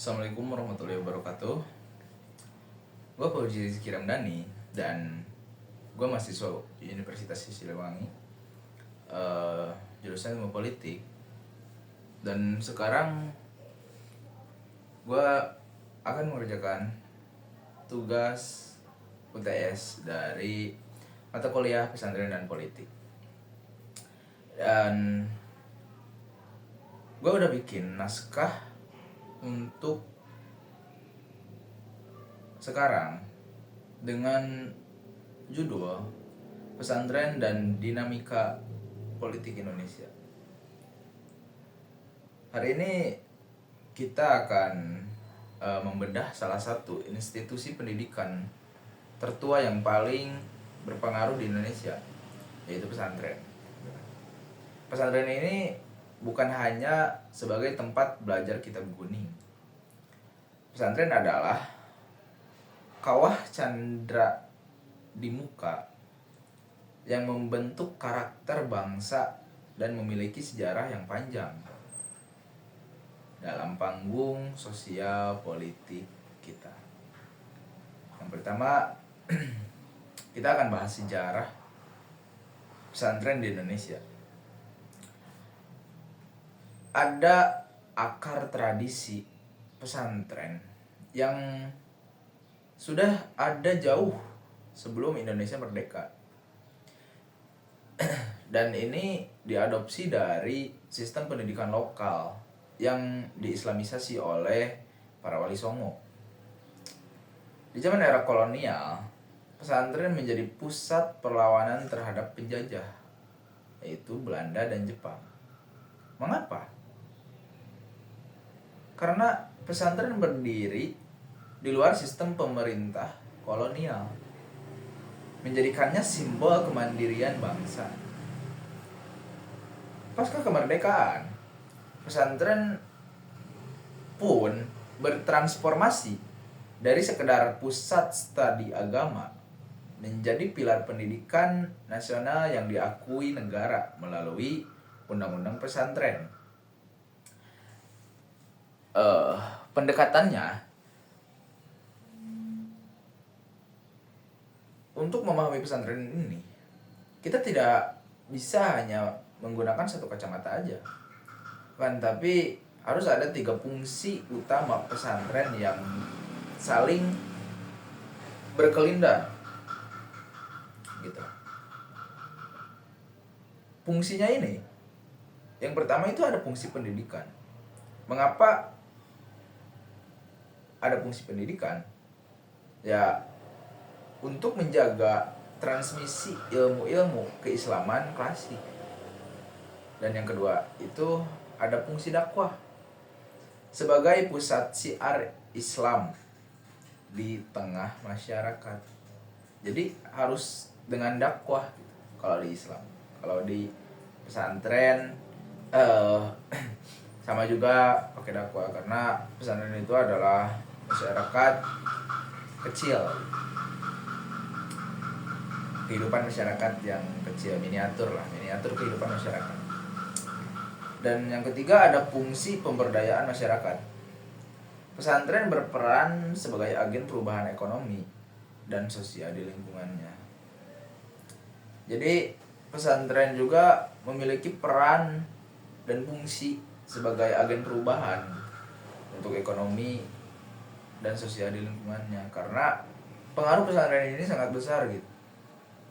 Assalamualaikum warahmatullahi wabarakatuh. Gue Fauzi Rizky Ramdhani dan gue mahasiswa Universitas Siliwangi, jurusan Ilmu Politik. Dan sekarang gue akan mengerjakan tugas UTS dari mata kuliah Pesantren dan Politik. Dan gue udah bikin naskah untuk sekarang dengan judul Pesantren dan Dinamika Politik Indonesia. Hari ini kita akan membedah salah satu institusi pendidikan tertua yang paling berpengaruh di Indonesia, yaitu pesantren. Pesantren ini bukan hanya sebagai tempat belajar kitab kuning. Pesantren adalah kawah candra di muka yang membentuk karakter bangsa dan memiliki sejarah yang panjang dalam panggung sosial politik kita. Yang pertama, kita akan bahas sejarah pesantren di Indonesia. Ada akar tradisi pesantren yang sudah ada jauh sebelum Indonesia merdeka. Dan ini diadopsi dari sistem pendidikan lokal yang diislamisasi oleh para wali songo. Di zaman era kolonial, pesantren menjadi pusat perlawanan terhadap penjajah, yaitu Belanda dan Jepang. Mengapa? Karena pesantren berdiri di luar sistem pemerintah kolonial, menjadikannya simbol kemandirian bangsa. Pasca kemerdekaan, pesantren pun bertransformasi dari sekedar pusat studi agama menjadi pilar pendidikan nasional yang diakui negara melalui Undang-Undang Pesantren. Pendekatannya untuk memahami pesantren ini, kita tidak bisa hanya menggunakan satu kacamata aja, kan? Tapi harus ada 3 fungsi utama pesantren yang saling berkelindan, gitu. Fungsinya ini, yang pertama itu ada fungsi pendidikan. Mengapa ada fungsi pendidikan? Ya, untuk menjaga transmisi ilmu-ilmu keislaman klasik. Dan yang kedua itu ada fungsi dakwah sebagai pusat syiar Islam di tengah masyarakat. Jadi harus dengan dakwah gitu, kalau di Islam. Kalau di pesantren sama juga pakai dakwah, karena pesantren itu adalah masyarakat kecil, kehidupan masyarakat yang kecil, miniatur kehidupan masyarakat. Dan yang ketiga ada fungsi pemberdayaan masyarakat. Pesantren berperan sebagai agen perubahan ekonomi dan sosial di lingkungannya. Jadi pesantren juga memiliki peran dan fungsi sebagai agen perubahan untuk ekonomi dan sosial di lingkungannya, karena pengaruh pesantren ini sangat besar gitu.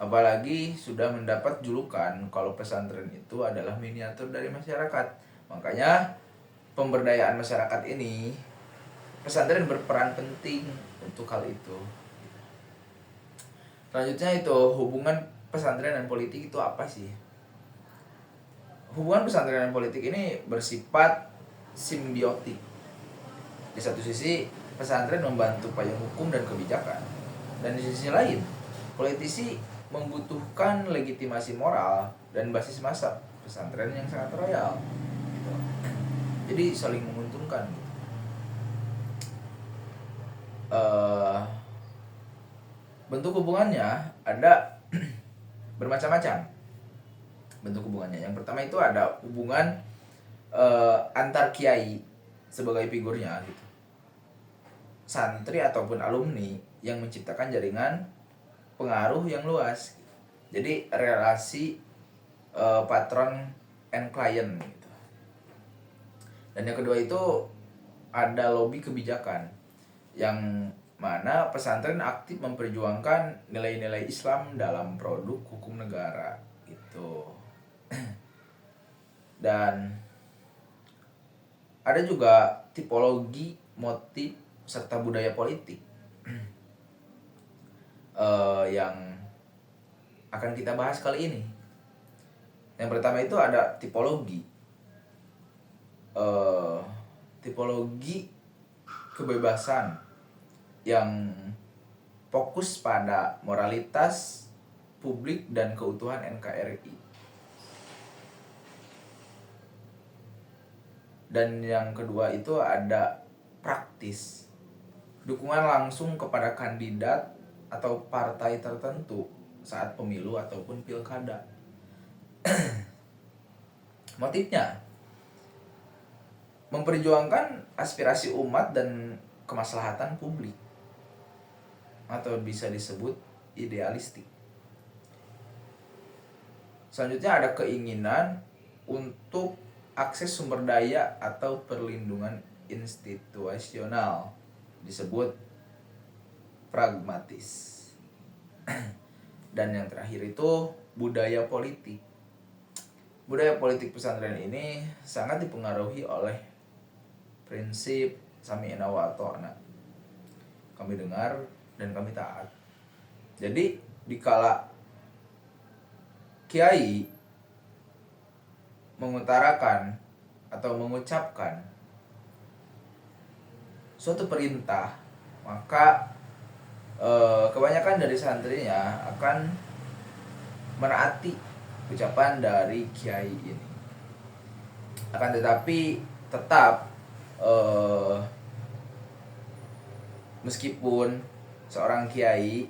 Apalagi sudah mendapat julukan kalau pesantren itu adalah miniatur dari masyarakat. Makanya pemberdayaan masyarakat ini, pesantren berperan penting untuk hal itu. Selanjutnya itu hubungan pesantren dan politik itu apa sih? Hubungan pesantren dan politik ini bersifat simbiotik. Di satu sisi, pesantren membantu payung hukum dan kebijakan. Dan di sisi lain, politisi membutuhkan legitimasi moral dan basis massa pesantren yang sangat royal. Jadi saling menguntungkan. Bentuk hubungannya ada bermacam-macam. Bentuk hubungannya, yang pertama itu ada hubungan antar kiai sebagai figurnya gitu. santri ataupun alumni yang menciptakan jaringan pengaruh yang luas. Jadi relasi patron and client gitu. Dan yang kedua itu ada lobby kebijakan yang mana pesantren aktif memperjuangkan nilai-nilai Islam dalam produk hukum negara gitu. Dan ada juga tipologi, motif, serta budaya politik yang akan kita bahas kali ini. Yang pertama itu ada tipologi. Tipologi kebebasan yang fokus pada moralitas publik dan keutuhan NKRI. Dan yang kedua itu ada praktis, dukungan langsung kepada kandidat atau partai tertentu saat pemilu ataupun pilkada. Motifnya memperjuangkan aspirasi umat dan kemaslahatan publik, atau bisa disebut idealistik. Selanjutnya ada keinginan untuk akses sumber daya atau perlindungan institusional, disebut pragmatis. Dan yang terakhir itu budaya politik. Budaya politik pesantren ini sangat dipengaruhi oleh prinsip sami'na wa ata'na. Kami dengar dan kami taat. Jadi dikala kiai mengutarakan atau mengucapkan suatu perintah, maka kebanyakan dari santrinya akan menaati ucapan dari kiai ini. Akan tetapi tetap meskipun seorang kiai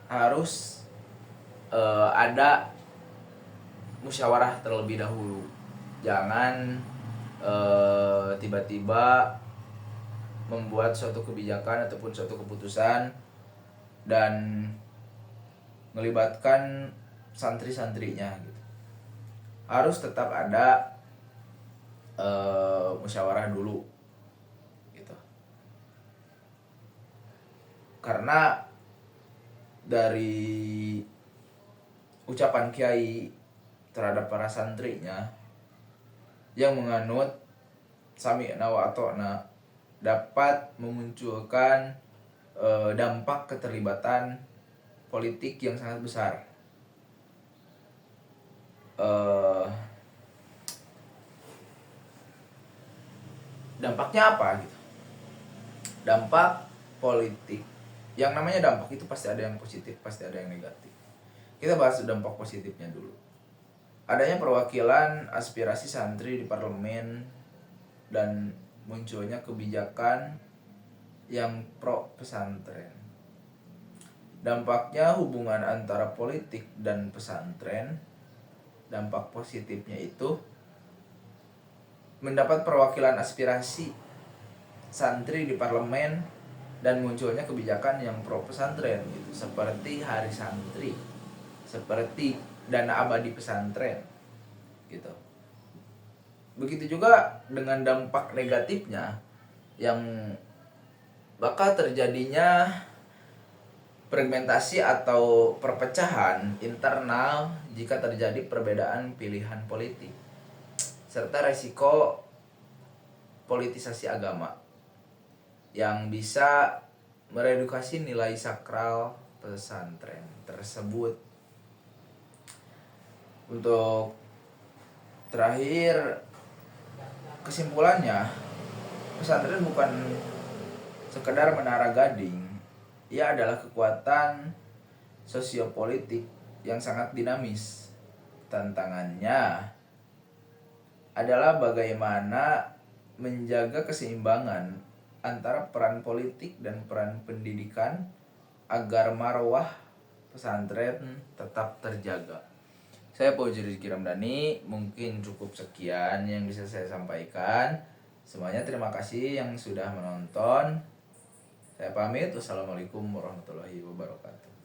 harus ada musyawarah terlebih dahulu. Jangan tiba-tiba membuat suatu kebijakan ataupun suatu keputusan dan melibatkan santri-santrinya gitu. Harus tetap ada musyawarah dulu gitu. Karena dari ucapan kiai terhadap para santrinya yang menganut sami'na wa ata'na dapat memunculkan dampak keterlibatan politik yang sangat besar. Dampaknya apa gitu? Dampak politik. Yang namanya dampak itu pasti ada yang positif, pasti ada yang negatif. Kita bahas dampak positifnya dulu. Adanya perwakilan aspirasi santri di parlemen dan munculnya kebijakan yang pro pesantren. Dampaknya hubungan antara politik dan pesantren. Dampak positifnya itu mendapat perwakilan aspirasi santri di parlemen dan munculnya kebijakan yang pro pesantren gitu, seperti hari santri, seperti dana abadi pesantren gitu. Begitu juga dengan dampak negatifnya yang bakal terjadinya fragmentasi atau perpecahan internal jika terjadi perbedaan pilihan politik, serta resiko politisasi agama yang bisa meredukasi nilai sakral pesantren tersebut. Untuk terakhir, kesimpulannya, pesantren bukan sekedar menara gading. Ia adalah kekuatan sosiopolitik yang sangat dinamis. Tantangannya adalah bagaimana menjaga keseimbangan antara peran politik dan peran pendidikan agar marwah pesantren tetap terjaga. Saya Fauzi Rizky Ramdhani, mungkin cukup sekian yang bisa saya sampaikan. Semuanya terima kasih yang sudah menonton. Saya pamit. Wassalamualaikum warahmatullahi wabarakatuh.